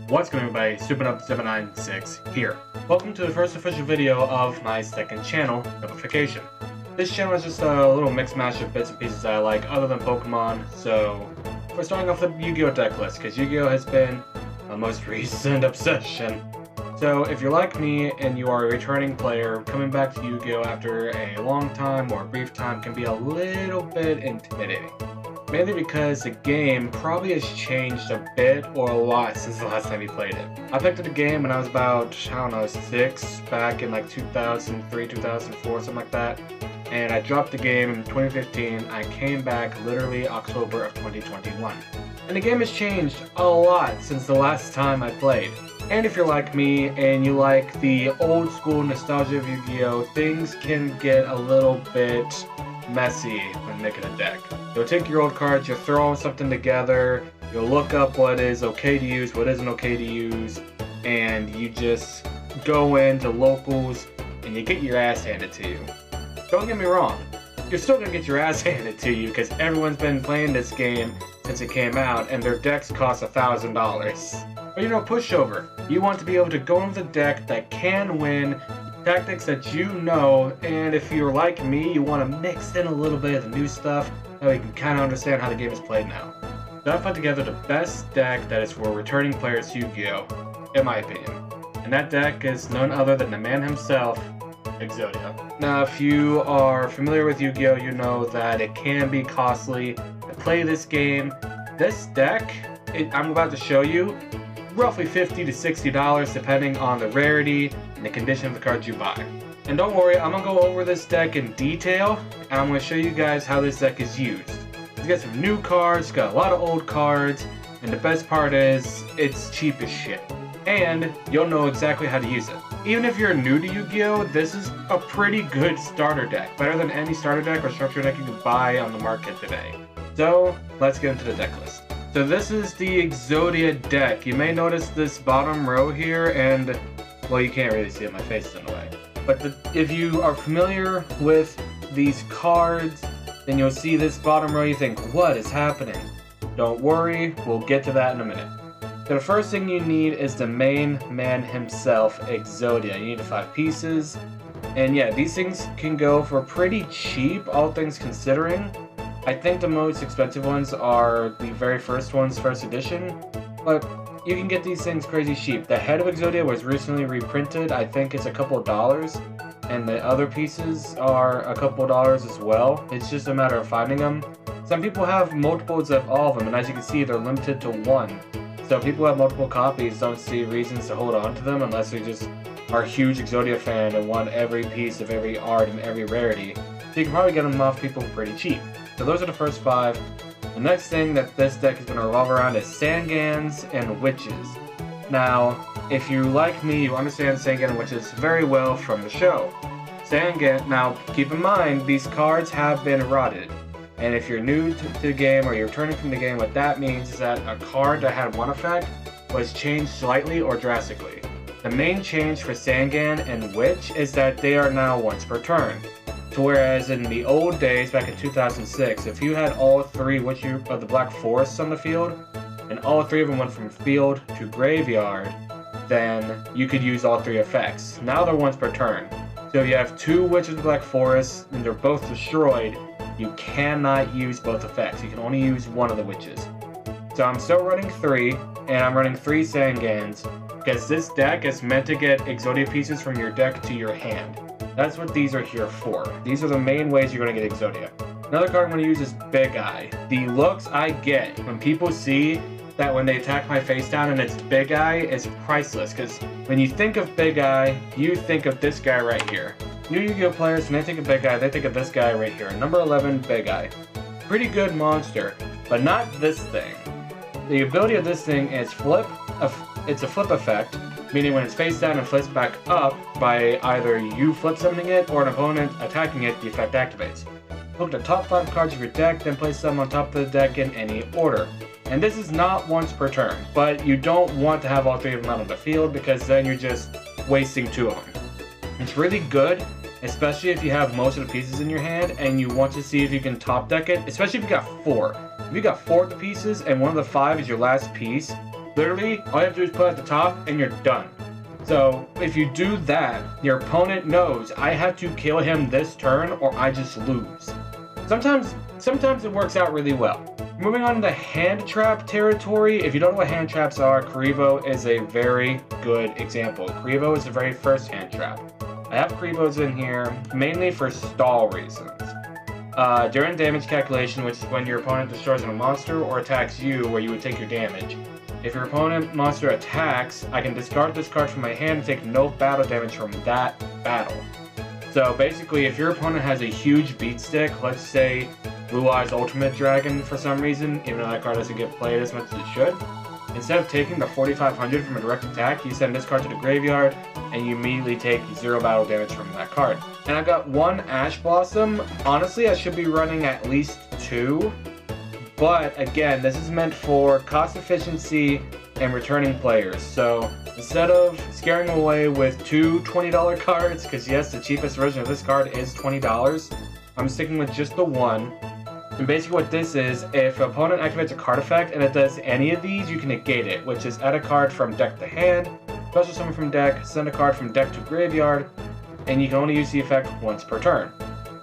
What's going on, everybody? StupidUp796 here. Welcome to the first official video of my second channel, Notification. This channel is just a little mixed mash of bits and pieces that I like other than Pokemon, so we're starting off with the Yu-Gi-Oh! Deck list, because Yu-Gi-Oh! Has been my most recent obsession. So if you're like me and you are a returning player, coming back to Yu-Gi-Oh! After a long time or a brief time can be a little bit intimidating. Mainly because the game probably has changed a bit or a lot since the last time you played it. I picked up the game when I was about, 6, back in like 2003, 2004, something like that. And I dropped the game in 2015. I came back literally October of 2021. And the game has changed a lot since the last time I played. And if you're like me and you like the old school nostalgia of Yu-Gi-Oh! Things can get a little bit messy when making a deck. You'll take your old cards, you'll throw something together, you'll look up what is okay to use, what isn't okay to use, and you just go into locals and you get your ass handed to you. Don't get me wrong, you're still gonna get your ass handed to you because everyone's been playing this game since it came out and their decks cost $1,000. But pushover. You want to be able to go into the deck that can win, tactics that you know, and if you're like me, you want to mix in a little bit of the new stuff so you can kind of understand how the game is played now. So I put together the best deck that is for returning players to Yu-Gi-Oh! In my opinion. And that deck is none other than the man himself, Exodia. Now, if you are familiar with Yu-Gi-Oh! You know that it can be costly to play this game. This deck, I'm about to show you, roughly $50 to $60 depending on the rarity and the condition of the cards you buy. And don't worry, I'm going to go over this deck in detail, and I'm going to show you guys how this deck is used. It's got some new cards, it's got a lot of old cards, and the best part is, it's cheap as shit. And you'll know exactly how to use it. Even if you're new to Yu-Gi-Oh!, this is a pretty good starter deck. Better than any starter deck or structure deck you can buy on the market today. So, let's get into the deck list. So this is the Exodia deck. You may notice this bottom row here, and well, you can't really see it, my face is in the way. But if you are familiar with these cards, then you'll see this bottom row, you think, what is happening? Don't worry, we'll get to that in a minute. So the first thing you need is the main man himself, Exodia. You need 5 pieces. And yeah, these things can go for pretty cheap, all things considering. I think the most expensive ones are the very first ones, first edition, but you can get these things crazy cheap. The head of Exodia was recently reprinted, I think it's a couple dollars, and the other pieces are a couple dollars as well. It's just a matter of finding them. Some people have multiples of all of them, and as you can see, they're limited to 1. So people who have multiple copies don't see reasons to hold on to them unless they just are a huge Exodia fan and want every piece of every art and every rarity. So you can probably get them off people pretty cheap. So those are the first 5. The next thing that this deck is going to revolve around is Sangans and Witches. Now, if you like me, you understand Sangan and Witches very well from the show. Sangan, now keep in mind, these cards have been rotted. And if you're new to the game or you're returning from the game, what that means is that a card that had one effect was changed slightly or drastically. The main change for Sangan and Witch is that they are now once per turn. Whereas in the old days, back in 2006, if you had all 3 Witch of the Black Forests on the field, and all 3 of them went from field to graveyard, then you could use all 3 effects. Now they're once per turn. So if you have 2 Witches of the Black Forest, and they're both destroyed, you cannot use both effects. You can only use one of the Witches. So I'm still running 3, and I'm running 3 Sangans, because this deck is meant to get Exodia pieces from your deck to your hand. That's what these are here for. These are the main ways you're going to get Exodia. Another card I'm going to use is Big Eye. The looks I get when people see that when they attack my face down and it's Big Eye is priceless. Because when you think of Big Eye, you think of this guy right here. New Yu-Gi-Oh! Players, when they think of Big Eye, they think of this guy right here. Number 11, Big Eye. Pretty good monster, but not this thing. The ability of this thing is it's a flip effect. Meaning when it's face down and flips back up, by either you flip summoning it or an opponent attacking it, the effect activates. Look at the top 5 cards of your deck, then place them on top of the deck in any order. And this is not once per turn, but you don't want to have all 3 of them out on the field because then you're just wasting 2 of them. It's really good, especially if you have most of the pieces in your hand and you want to see if you can top deck it, especially if you got 4. If you got 4 of the pieces and one of the 5 is your last piece, Literally, all you have to do is put it at the top and you're done. So if you do that, your opponent knows I have to kill him this turn or I just lose. Sometimes it works out really well. Moving on to hand trap territory. If you don't know what hand traps are, Karibo is a very good example. Karibo is the very first hand trap. I have Karibos in here mainly for stall reasons. During damage calculation, which is when your opponent destroys a monster or attacks you, where you would take your damage. If your opponent monster attacks, I can discard this card from my hand and take no battle damage from that battle. So basically, if your opponent has a huge beat stick, let's say Blue Eyes Ultimate Dragon for some reason, even though that card doesn't get played as much as it should, instead of taking the 4500 from a direct attack, you send this card to the graveyard and you immediately take 0 battle damage from that card. And I got 1 Ash Blossom. Honestly, I should be running at least 2. But again, this is meant for cost efficiency and returning players. So instead of scaring them away with 2 $20 cards, because yes, the cheapest version of this card is $20, I'm sticking with just the 1. And basically what this is, if an opponent activates a card effect and it does any of these, you can negate it, which is add a card from deck to hand, special summon from deck, send a card from deck to graveyard, and you can only use the effect once per turn.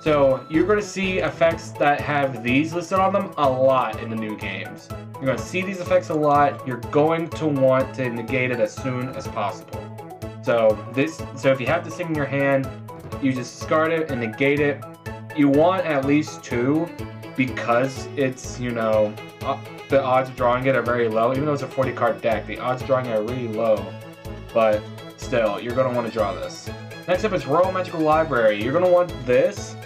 So you're going to see effects that have these listed on them a lot in the new games. You're going to see these effects a lot. You're going to want to negate it as soon as possible. So if you have this thing in your hand, you just discard it and negate it. You want at least 2 because it's, you know, the odds of drawing it are very low. Even though it's a 40 card deck, the odds of drawing it are really low. But still, you're going to want to draw this. Next up is Royal Magical Library. You're going to want this.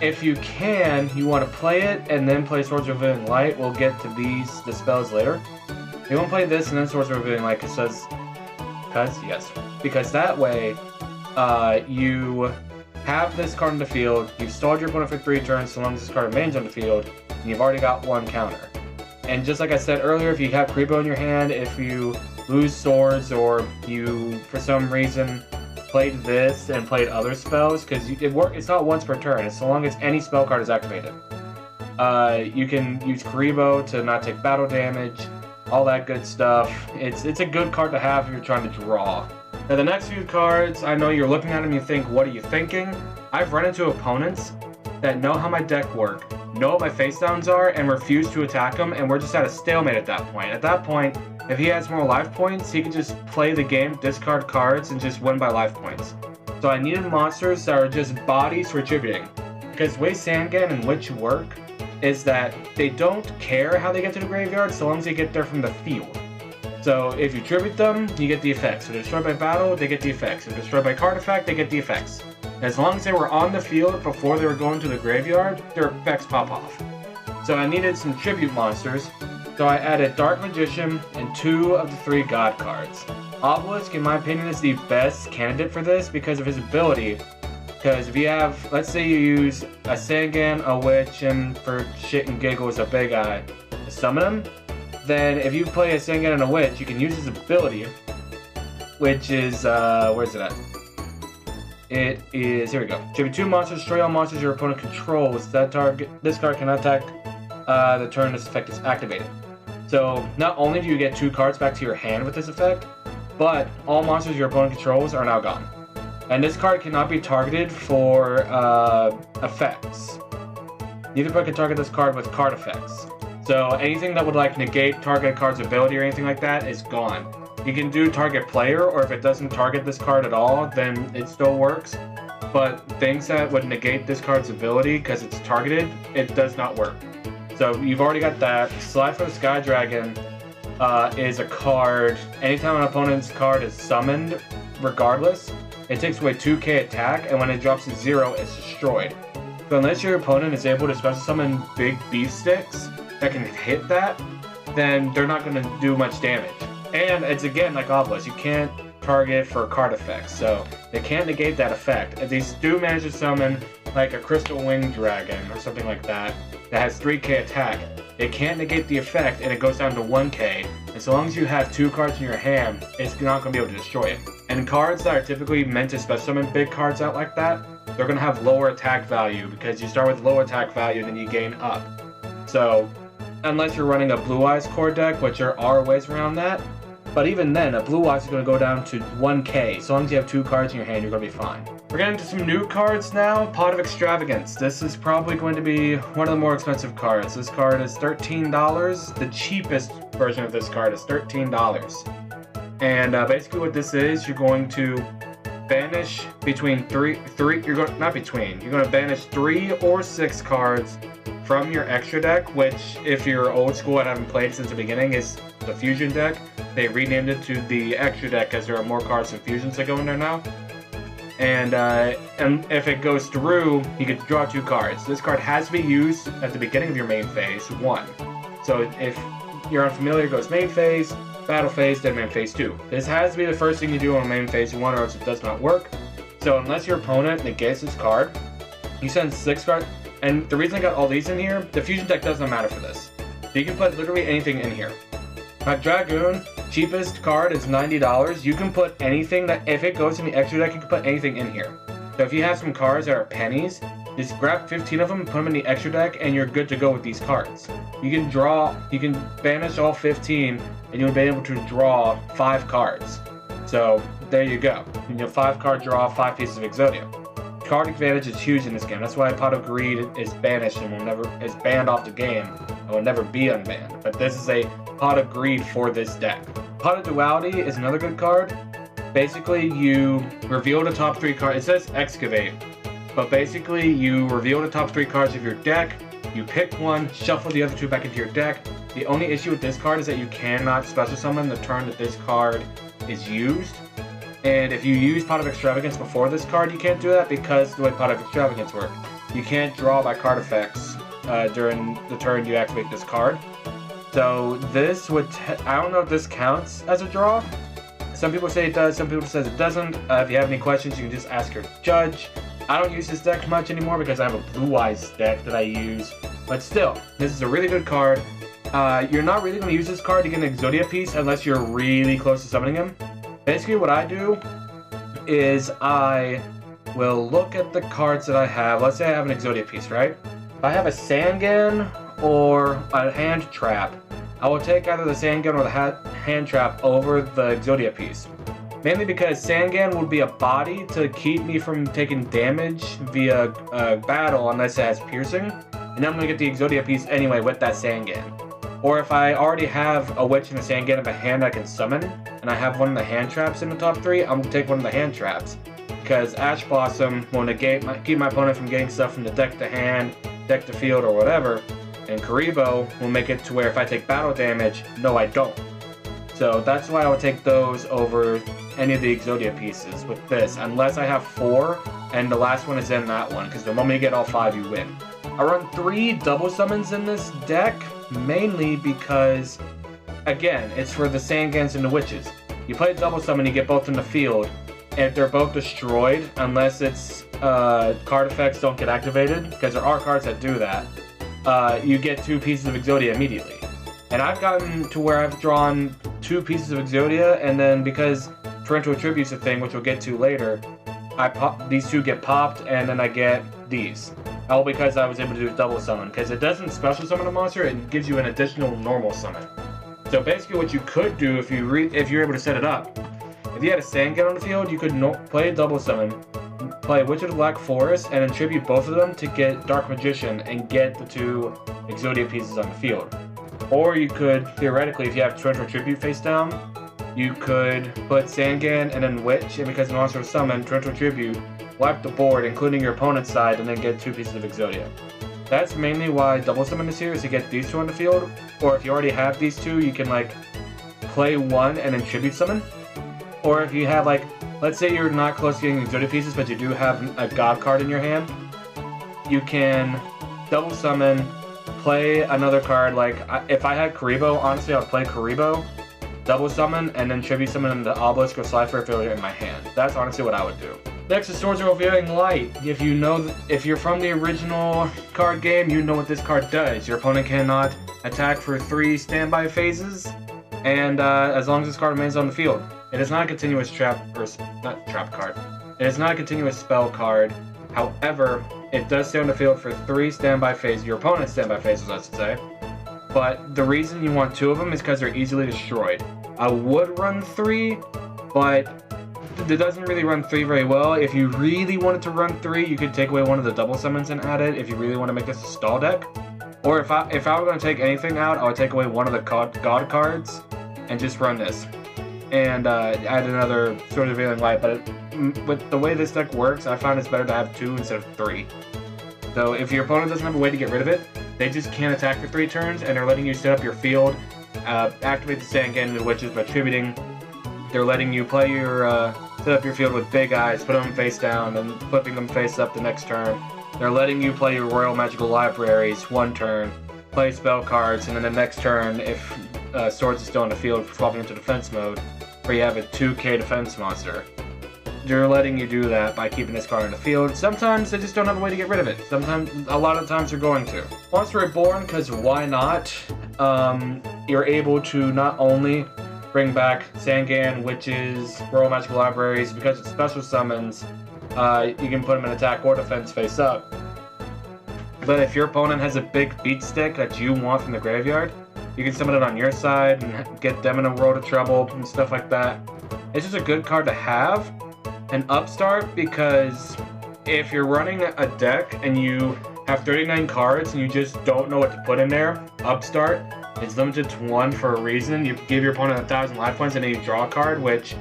If you can, you want to play it and then play Swords of Revealing Light. We'll get to the spells later. You want to play this and then Swords of Revealing Light because that way you have this card in the field, you've stalled your opponent for 3 turns so long as this card remains on the field, and you've already got 1 counter. And just like I said earlier, if you have Karibo in your hand, if you lose swords or you, for some reason, played this and played other spells, because it's not once per turn, it's so long as any spell card is activated. You can use Karibo to not take battle damage, all that good stuff. It's a good card to have if you're trying to draw. Now the next few cards, I know you're looking at them and you think, what are you thinking? I've run into opponents that know how my deck works, know what my face downs are, and refuse to attack them, and we're just at a stalemate at that point. At that point, if he has more life points, he can just play the game, discard cards, and just win by life points. So I needed monsters that are just bodies for tributing. Because the way Sangan and Witch work is that they don't care how they get to the graveyard so long as they get there from the field. So if you tribute them, you get the effects. If they're destroyed by battle, they get the effects. If they're destroyed by card effect, they get the effects. As long as they were on the field before they were going to the graveyard, their effects pop off. So I needed some tribute monsters, so I added Dark Magician and 2 of the 3 God cards. Obelisk, in my opinion, is the best candidate for this because of his ability. Because if you have, let's say you use a Sangan, a Witch, and for shit and giggles a Big Eye to summon him, then if you play a Sangan and a Witch, you can use his ability, which is, where's it at? It is, here we go. Tribute 2 monsters, destroy all monsters your opponent controls. This card can attack the turn this effect is activated. So not only do you get 2 cards back to your hand with this effect, but all monsters your opponent controls are now gone. And this card cannot be targeted for effects. Neither player can target this card with card effects. So anything that would like negate target card's ability or anything like that is gone. You can do target player, or if it doesn't target this card at all, then it still works. But things that would negate this card's ability because it's targeted, it does not work. So you've already got that. Slide for the Sky Dragon is a card. Anytime an opponent's card is summoned, regardless, it takes away 2k attack, and when it drops to 0, it's destroyed. So unless your opponent is able to special summon big beef sticks that can hit that, then they're not going to do much damage. And it's again like Obelisk, you can't target for card effects, so they can't negate that effect. If they do manage to summon like a Crystal Wing Dragon or something like that, that has 3k attack, it can't negate the effect and it goes down to 1k, and so long as you have 2 cards in your hand, it's not going to be able to destroy it. And cards that are typically meant to special summon big cards out like that, they're going to have lower attack value because you start with low attack value and then you gain up. So unless you're running a Blue Eyes core deck, which there are ways around that. But even then, a Blue Eyes is going to go down to 1k. So long as you have 2 cards in your hand, you're going to be fine. We're getting into some new cards now. Pot of Extravagance. This is probably going to be one of the more expensive cards. This card is $13. The cheapest version of this card is $13. And basically what this is, you're going to banish between you're going to banish 3 or 6 cards from your extra deck, which if you're old school and haven't played since the beginning is the Fusion deck. They renamed it to the extra deck because there are more cards and fusions that go in there now. And if it goes through, you can draw 2 cards. This card has to be used at the beginning of your main phase, 1. So if you're unfamiliar, it goes main phase, battle phase, then main phase 2. This has to be the first thing you do on main phase 1 or else it does not work. So unless your opponent negates this card, you send 6 cards. And the reason I got all these in here, the fusion deck doesn't matter for this. You can put literally anything in here. Dragoon, cheapest card is $90. You can put anything that, if it goes in the extra deck, you can put anything in here. So if you have some cards that are pennies, just grab 15 of them and put them in the extra deck and you're good to go with these cards. You can banish all 15 and you'll be able to draw 5 cards. So there you go. You know, 5 card draw, 5 pieces of Exodia. Card advantage is huge in this game. That's why Pot of Greed is banished and is banned off the game and will never be unbanned. But this is a Pot of Greed for this deck. Pot of Duality is another good card. Basically, you reveal the top 3 cards. It says Excavate, but basically you reveal the top 3 cards of your deck. You pick one, shuffle the other 2 back into your deck. The only issue with this card is that you cannot special summon the turn that this card is used. And if you use Pot of Extravagance before this card, you can't do that because the way Pot of Extravagance works. You can't draw by card effects during the turn you activate this card. So this would, I don't know if this counts as a draw. Some people say it does, some people say it doesn't. If you have any questions, you can just ask your judge. I don't use this deck much anymore because I have a Blue Eyes deck that I use. But still, this is a really good card. You're not really going to use this card to get an Exodia piece unless you're really close to summoning him. Basically what I do is I will look at the cards that I have. Let's say I have an Exodia piece, right? If I have a Sangan or a Hand Trap, I will take either the Sangan or the Hand Trap over the Exodia piece. Mainly because Sangan would be a body to keep me from taking damage via battle unless it has piercing. And I'm going to get the Exodia piece anyway with that Sangan. Or if I already have a Witch and a Sangan of a hand I can summon, and I have one of the hand traps in the top 3, I'm going to take one of the hand traps. Because Ash Blossom will keep my opponent from getting stuff from the deck to hand, deck to field, or whatever. And Karibo will make it to where if I take battle damage, no I don't. So that's why I would take those over any of the Exodia pieces with this, unless I have 4, and the last one is in that one, because the moment you get all 5, you win. I run 3 double summons in this deck, mainly because, again, it's for the Sangans and the Witches. You play double summon, you get both in the field, and if they're both destroyed, unless it's card effects don't get activated, because there are cards that do that, you get 2 pieces of Exodia immediately. And I've gotten to where I've drawn 2 pieces of Exodia, and then because Torrential Tribute's a thing, which we'll get to later, these 2 get popped, and then I get these. All because I was able to do double summon, because it doesn't special summon a monster, it gives you an additional normal summon. So basically what you could do if you're able to set it up, if you had a Sangan on the field, you could play a double summon, play Witch of the Black Forest, and attribute both of them to get Dark Magician and get the 2 Exodia pieces on the field. Or you could, theoretically, if you have Torrential Tribute face down, you could put Sangan and then Witch, and because the monster was summoned, Torrential Tribute, wipe the board, including your opponent's side, and then get 2 pieces of Exodia. That's mainly why double summon is here, is to get these 2 on the field. Or if you already have these 2, you can like play 1 and then tribute summon. Or if you have like, let's say you're not close to getting Exodia pieces, but you do have a God card in your hand, you can double summon, play another card. Like if I had Karibo, honestly I would play Karibo, double summon, and then tribute summon the Obelisk or Slifer if they're in my hand. That's honestly what I would do. Next is Swords of Revealing Light. If you're from the original card game, you know what this card does. Your opponent cannot attack for 3 standby phases, and as long as this card remains on the field. It is not a continuous not trap card. It is not a continuous spell card. However, it does stay on the field for 3 standby phases, your opponent's standby phases, I should say. but the reason you want 2 of them is because they're easily destroyed. I would run 3, but it doesn't really run 3 very well. If you really wanted to run 3, you could take away one of the double summons and add it if you really want to make this a stall deck. Or if I were going to take anything out, I would take away one of the god cards and just run this. And add another Sword of Revealing Light, but with the way this deck works, I find it's better to have 2 instead of 3. So if your opponent doesn't have a way to get rid of it, they just can't attack for 3 turns, and they're letting you set up your field, activate the Sangan and the Witches by tributing. They're letting you play your set up your field with Big Eyes, put them face down, and flipping them face up the next turn. They're letting you play your Royal Magical Libraries 1 turn, play spell cards, and then the next turn, if Swords is still in the field, swapping into defense mode, where you have a 2k defense monster. They're letting you do that by keeping this card in the field. Sometimes they just don't have a way to get rid of it. Sometimes, a lot of times, they're going to. Monster Reborn, because why not? You're able to not only bring back Sangan, Witches, Royal Magical Libraries, because it's special summons, you can put them in attack or defense face up. But if your opponent has a big beat stick that you want from the graveyard, you can summon it on your side and get them in a world of trouble and stuff like that. It's just a good card to have. And Upstart, because if you're running a deck and you have 39 cards and you just don't know what to put in there, Upstart is limited to 1 for a reason. You give your opponent 1,000 life points and then you draw a card, which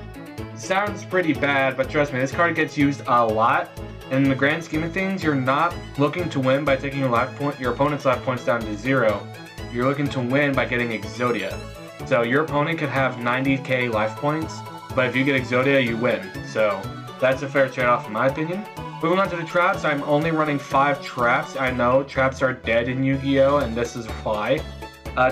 sounds pretty bad, but trust me, this card gets used a lot. And in the grand scheme of things, you're not looking to win by taking your opponent's life points down to 0. You're looking to win by getting Exodia. So your opponent could have 90k life points, but if you get Exodia, you win. So that's a fair trade-off in my opinion. Moving on to the traps, I'm only running 5 traps. I know traps are dead in Yu-Gi-Oh! And this is why.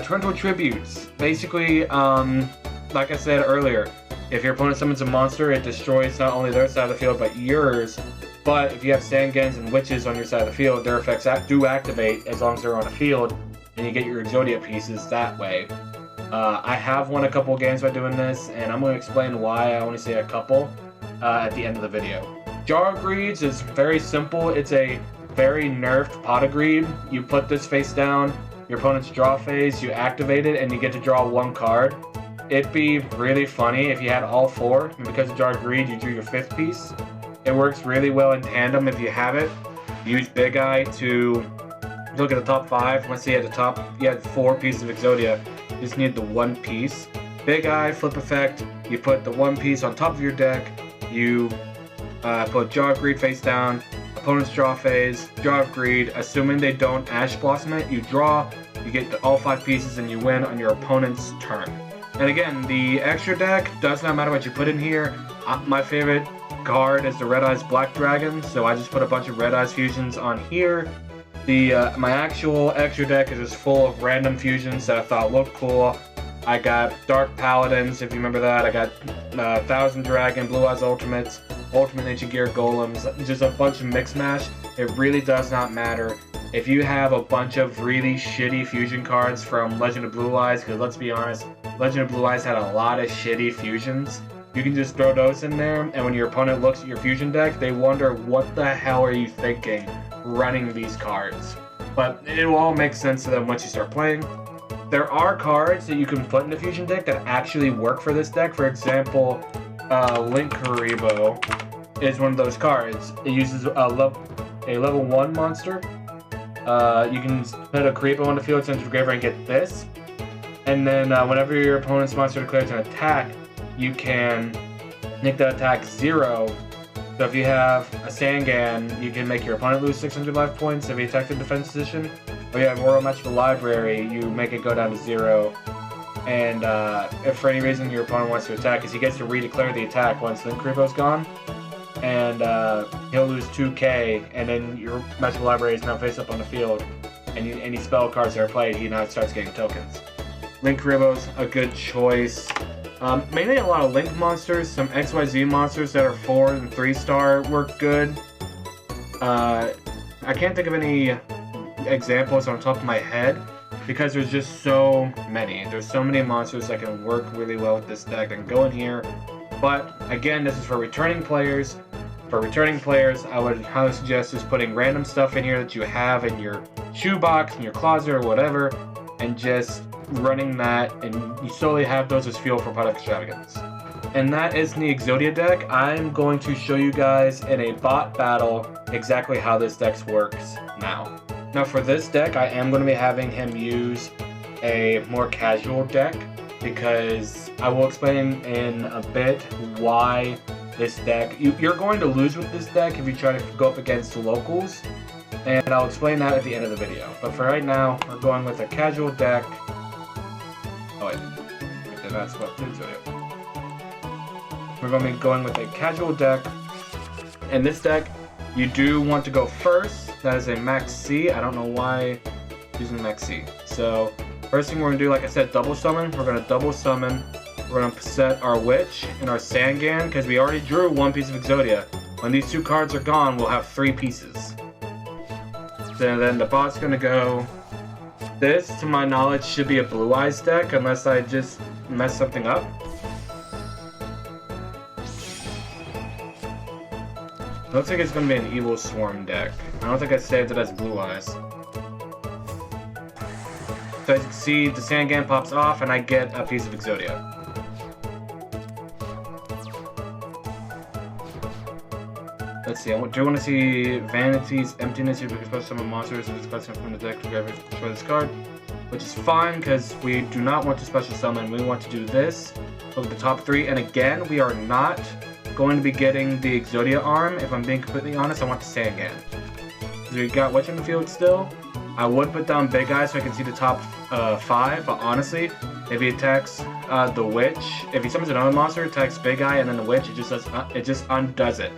Torrential Tributes. Basically, like I said earlier, if your opponent summons a monster, it destroys not only their side of the field, but yours. But if you have Sangans and Witches on your side of the field, their effects do activate as long as they're on the field, and you get your Exodia pieces that way. I have won a couple of games by doing this, and I'm going to explain why I only say a couple at the end of the video. Jar of Greeds is very simple. It's a very nerfed Pot of Greed. You put this face down, your opponent's draw phase, you activate it, and you get to draw 1 card. It'd be really funny if you had all 4, and because of Jar of Greed, you drew your 5th piece. It works really well in tandem if you have it. Use Big Eye to look at the top 5. Let's see, at the top, you had 4 pieces of Exodia. You just need the 1 piece. Big Eye, flip effect, you put the 1 piece on top of your deck, you put Jar of Greed face down, opponent's draw phase, Jar of Greed, assuming they don't Ash Blossom it, you draw, you get all 5 pieces and you win on your opponent's turn. And again, the extra deck does not matter what you put in here. My favorite card is the Red Eyes Black Dragon, so I just put a bunch of Red Eyes fusions on here. My actual extra deck is just full of random fusions that I thought looked cool. I got Dark Paladins, if you remember that. I got Thousand Dragon, Blue Eyes Ultimates, Ultimate Nature Gear Golems, just a bunch of mix mash. It really does not matter. If you have a bunch of really shitty fusion cards from Legend of Blue Eyes, because let's be honest, Legend of Blue Eyes had a lot of shitty fusions, you can just throw those in there, and when your opponent looks at your fusion deck, they wonder, what the hell are you thinking running these cards? But it will all make sense to them once you start playing. There are cards that you can put in the fusion deck that actually work for this deck. For example, Link Karibo is one of those cards. It uses a level 1 monster. You can put a Karibo on the field, send it to the graveyard, and get this. And then whenever your opponent's monster declares an attack, you can make that attack 0. So if you have a Sangan, you can make your opponent lose 600 life points if he attacked in defense position. Or you have Royal Magical Library, you make it go down to 0. And if for any reason your opponent wants to attack, he gets to redeclare the attack once Link Karibo's gone. And he'll lose 2k, and then your Magical Library is now face up on the field. And any spell cards that are played, he now starts getting tokens. Link Karibo's a good choice. Mainly a lot of Link monsters, some XYZ monsters that are 4 and 3 star work good. I can't think of any examples on top of my head because there's just so many. There's so many monsters that can work really well with this deck and go in here. But again, this is for returning players. For returning players, I would highly suggest just putting random stuff in here that you have in your shoebox, in your closet, or whatever. and just running that, and you slowly have those as fuel for Pot of Extravagance. And that is the Exodia deck. I'm going to show you guys in a bot battle exactly how this deck works now. Now for this deck, I am going to be having him use a more casual deck, because I will explain in a bit why this deck, you're going to lose with this deck if you try to go up against locals, and I'll explain that at the end of the video. But for right now, we're going with a casual deck. Oh wait, that's what this video. We're going to be going with a casual deck. In this deck, you do want to go first. That is a Max C. I don't know why I'm using Max C. So first thing we're going to do, like I said, double summon. We're going to double summon. We're going to set our Witch and our Sangan, because we already drew one piece of Exodia. When these two cards are gone, we'll have 3 pieces. Then the bot's going to go. This, to my knowledge, should be a Blue Eyes deck, unless I just mess something up. Looks like it's going to be an Evil Swarm deck. I don't think I saved it as Blue Eyes. So as you can see, the Sangan pops off and I get a piece of Exodia. Let's see, I do want to see Vanity's Emptiness. You can special summon monsters with special from the deck to destroy this card. Which is fine, because we do not want to special summon. We want to do this. Look at the top 3, and again, we are not going to be getting the Exodia arm. If I'm being completely honest, I want the Sangan. So we got Witch in the field still. I would put down Big Eye so I can see the top 5, but honestly, if he attacks the Witch, if he summons another monster, attacks Big Eye and then the Witch, it just undoes it.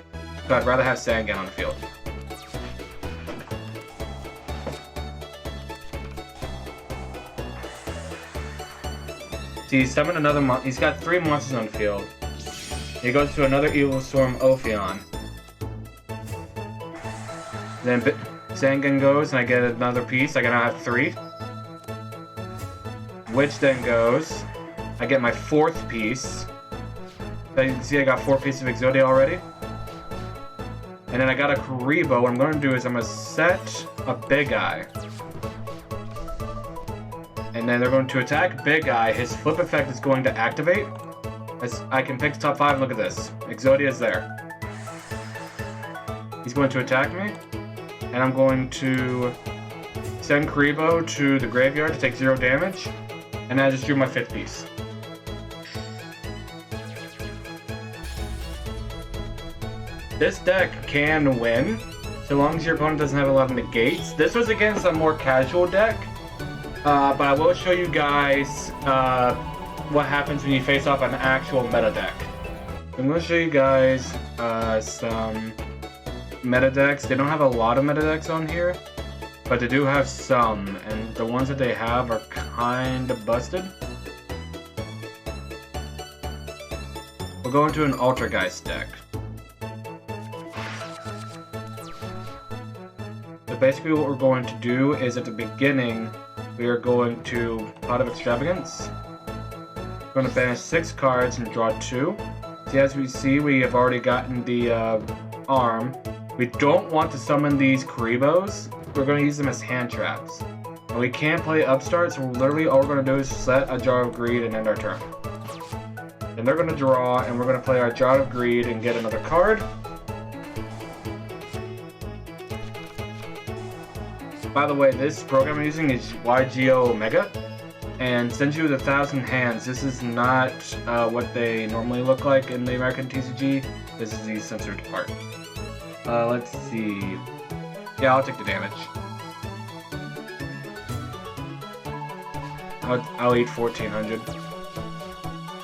So I'd rather have Sangan on the field. See, he's summoned another he's got 3 monsters on the field. He goes to another Evil Storm Ophion. Then Sangan goes and I get another piece. I now have 3. Witch then goes. I get my 4th piece. So you can see I got 4 pieces of Exodia already. And then I got a Karibo. What I'm going to do is I'm going to set a Big Eye. And then they're going to attack Big Eye. His flip effect is going to activate. As I can pick the top 5, look at this. Exodia is there. He's going to attack me. And I'm going to send Karibo to the graveyard to take 0 damage. And I just drew my 5th piece. This deck can win, so long as your opponent doesn't have a lot of negates. This was against a more casual deck, but I will show you guys what happens when you face off an actual meta deck. I'm going to show you guys some meta decks. They don't have a lot of meta decks on here, but they do have some, and the ones that they have are kind of busted. We'll go into an Altergeist deck. So basically what we're going to do is at the beginning, we are going to Pot of Extravagance. We're going to banish 6 cards and draw 2. See, as we see, we have already gotten the arm. We don't want to summon these Karibos. We're going to use them as hand traps. And we can't play Upstart, so literally all we're going to do is set a Jar of Greed and end our turn. Then they're going to draw, and we're going to play our Jar of Greed and get another card. By the way, this program I'm using is YGO Omega, and since you with 1,000 hands, this is not what they normally look like in the American TCG. This is the censored part. Let's see. Yeah, I'll take the damage. I'll eat 1,400.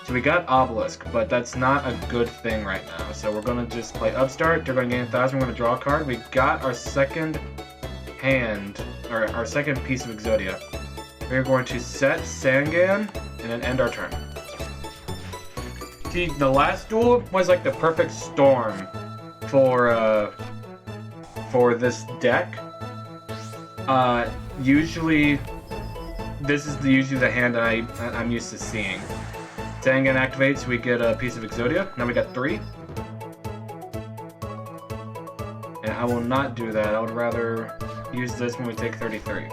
So we got Obelisk, but that's not a good thing right now. So we're gonna just play Upstart. They're gonna gain 1,000. We're gonna draw a card. We got our second hand, or our second piece of Exodia. We're going to set Sangan and then end our turn. See, the last duel was like the perfect storm for this deck. Usually, this is usually the hand that I'm used to seeing. Sangan activates, we get a piece of Exodia. Now we got 3. And I will not do that. I would rather use this when we take 33.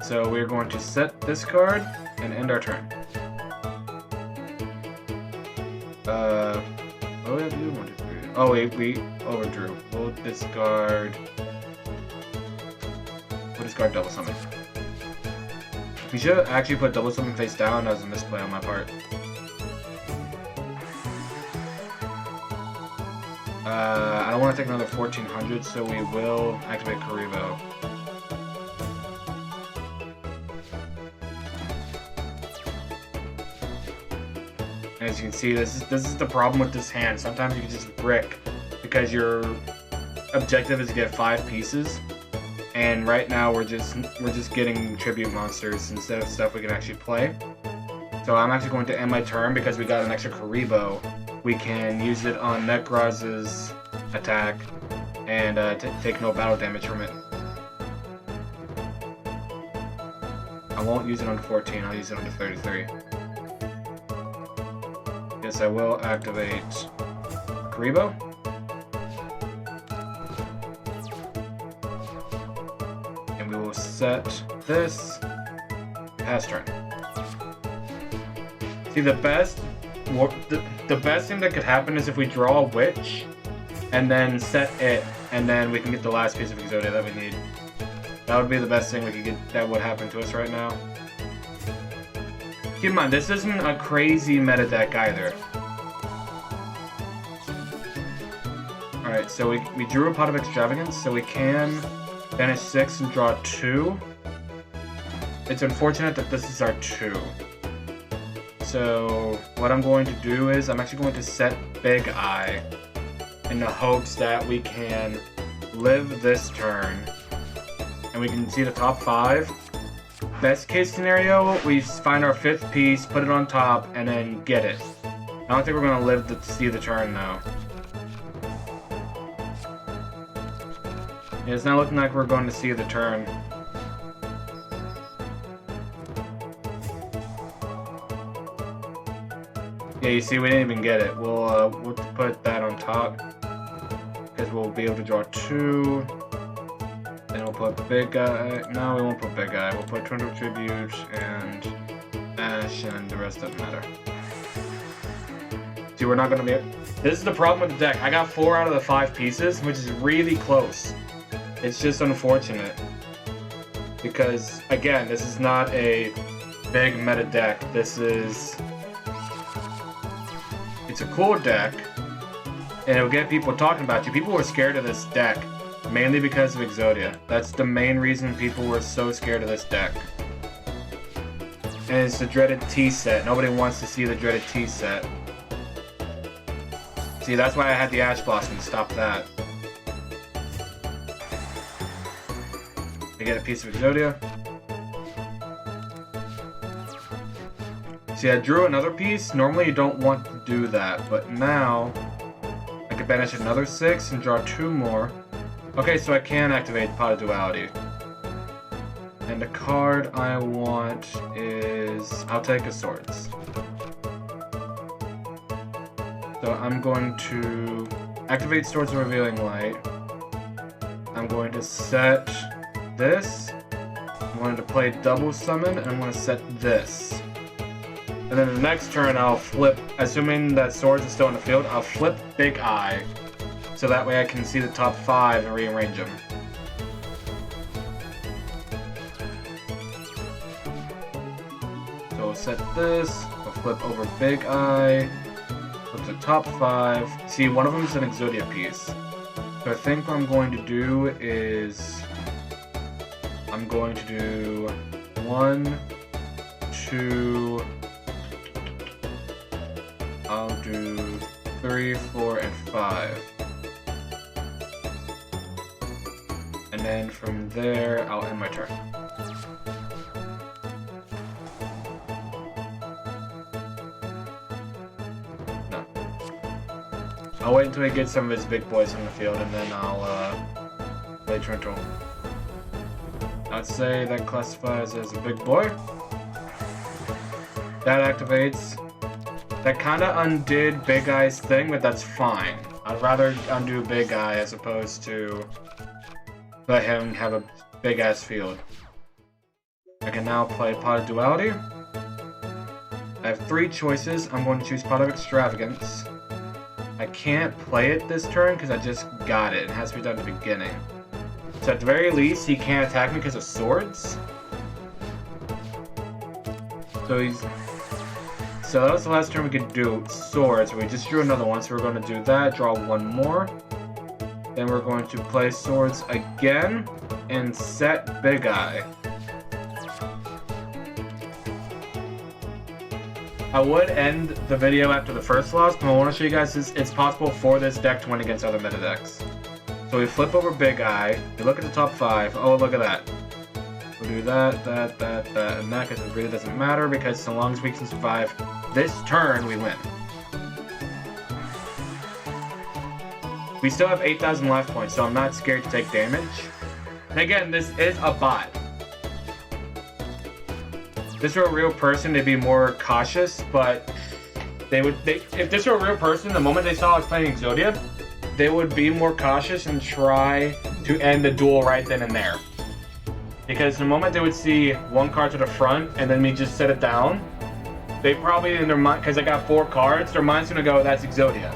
So we're going to set this card and end our turn. What do we have to do? 1, 2, 3. Oh wait, we overdrew. We'll discard double summon. We should actually put double summon face down. That was a misplay on my part. I don't want to take another 1400, so we will activate Karibo. As you can see, this is the problem with this hand. Sometimes you can just brick because your objective is to get 5 pieces, and right now we're just getting tribute monsters instead of stuff we can actually play. So I'm actually going to end my turn because we got an extra Karibo. We can use it on Nekraz's attack and take no battle damage from it. I won't use it on 14. I'll use it on 33. Yes, I will activate Karibo. And we will set this pass turn. See, the best thing that could happen is if we draw a witch and then set it, and then we can get the last piece of Exodia that we need. That would be the best thing we could get that would happen to us right now. Keep in mind, this isn't a crazy meta deck either. Alright, so we drew a Pot of Extravagance, so we can banish 6 and draw 2. It's unfortunate that this is our 2. So what I'm going to do is I'm actually going to set Big Eye in the hopes that we can live this turn and we can see the top 5. Best case scenario, we find our 5th piece, put it on top, and then get it. I don't think we're going to live to see the turn, though. It's not looking like we're going to see the turn. Yeah, you see, we didn't even get it. We'll put that on top, because we'll be able to draw 2. Then we'll put Big Guy. No, we won't put Big Guy. We'll put Twin Tribute and Ash, and the rest doesn't matter. See, we're not going to be... This is the problem with the deck. I got 4 out of the 5 pieces, which is really close. It's just unfortunate. Because, again, this is not a big meta deck. This is... It's a cool deck, and it'll get people talking about you. People were scared of this deck. Mainly because of Exodia. That's the main reason people were so scared of this deck. And it's the dreaded T set. Nobody wants to see the dreaded T set. See, that's why I had the Ash Blossom to stop that. I get a piece of Exodia. See, I drew another piece. Normally you don't want to do that, but now I can banish another 6 and draw 2 more. Okay, so I can activate Pot of Duality. And the card I want is... I'll take a Swords. So I'm going to activate Swords of Revealing Light. I'm going to set this. I'm going to play Double Summon, and I'm going to set this. And then the next turn I'll flip, assuming that Swords is still in the field, I'll flip Big Eye. So that way I can see the top 5 and rearrange them. So we'll set this, we'll flip over Big Eye, flip the top 5. See, one of them is an Exodia piece. So I think what I'm going to do is... I'm going to do 1, 2... I'll do 3, 4, and 5. And then from there, I'll end my turn. No. I'll wait until he gets some of his big boys in the field, and then I'll play Trintle. I'd say that classifies as a big boy. That activates. That kind of undid Big Eye's thing, but that's fine. I'd rather undo Big Eye as opposed to let him have a big-ass field. I can now play Pot of Duality. I have 3 choices. I'm going to choose Pot of Extravagance. I can't play it this turn because I just got it. It has to be done at the beginning. So at the very least, he can't attack me because of swords. So that was the last turn we could do swords. We just drew another one, so we're going to do that. Draw 1 more. Then we're going to play swords again and set Big Eye. I would end the video after the first loss, but I want to show you guys it's possible for this deck to win against other meta decks. So we flip over Big Eye, we look at the top 5, oh look at that. We'll do that, and that, because it really doesn't matter, because so long as we can survive this turn, we win. We still have 8,000 life points, so I'm not scared to take damage. And again, this is a bot. If this were a real person, they'd be more cautious, but if this were a real person, the moment they saw I was playing Exodia, they would be more cautious and try to end the duel right then and there. Because the moment they would see 1 card to the front and then me just set it down, they probably in their mind, because I got 4 cards, their mind's gonna go, that's Exodia.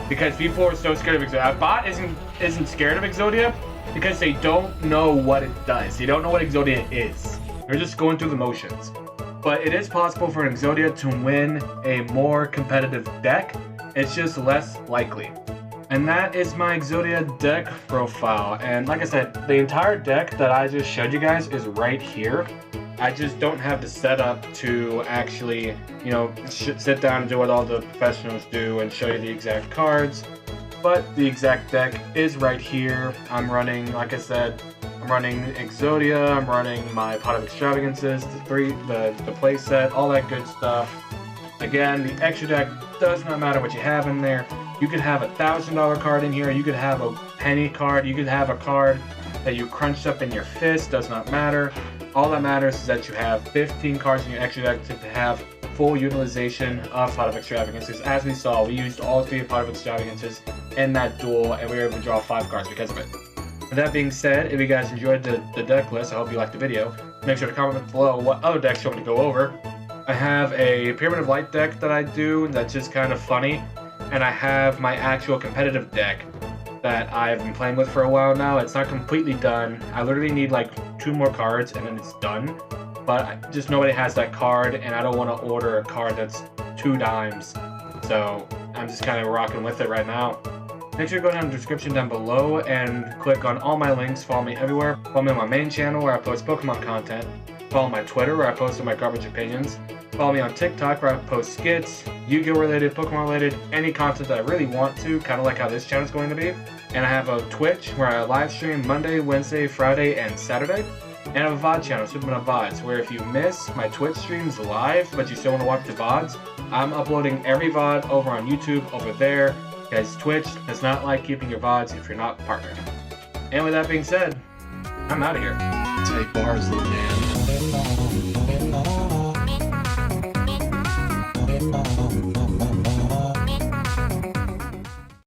Because people are so scared of Exodia. A bot isn't scared of Exodia because they don't know what it does. They don't know what Exodia is. They're just going through the motions. But it is possible for an Exodia to win a more competitive deck. It's just less likely. And that is my Exodia deck profile. And like I said, the entire deck that I just showed you guys is right here. I just don't have the setup to actually, you know, sit down and do what all the professionals do and show you the exact cards. But the exact deck is right here. I'm running, like I said, I'm running Exodia, I'm running my Pot of Extravagances, the play set, all that good stuff. Again, the extra deck does not matter what you have in there. You could have a $1,000 card in here, you could have a penny card, you could have a card that you crunched up in your fist, does not matter. All that matters is that you have 15 cards in your extra deck to have full utilization of Pot of Extravagances. As we saw, we used all 3 Pot of Extravagances in that duel, and we were able to draw 5 cards because of it. With that being said, if you guys enjoyed the deck list, I hope you liked the video. Make sure to comment below what other decks you want me to go over. I have a Pyramid of Light deck that I do that's just kind of funny, and I have my actual competitive deck that I've been playing with for a while now. It's not completely done. I literally need like 2 more cards and then it's done. But just nobody has that card, and I don't want to order a card that's 2 dimes. So I'm just kind of rocking with it right now. Make sure to go down in the description down below and click on all my links. Follow me everywhere. Follow me on my main channel where I post Pokemon content. Follow my Twitter where I post all my garbage opinions. Follow me on TikTok where I post skits, Yu-Gi-Oh related, Pokemon related, any content that I really want to, kind of like how this channel is going to be. And I have a Twitch where I live stream Monday, Wednesday, Friday, and Saturday. And I have a VOD channel, Superman VODs, where if you miss my Twitch streams live, but you still want to watch the VODs, I'm uploading every VOD over on YouTube over there, because Twitch does not like keeping your VODs if you're not partnered. And with that being said, I'm out of here. Take bars, little man.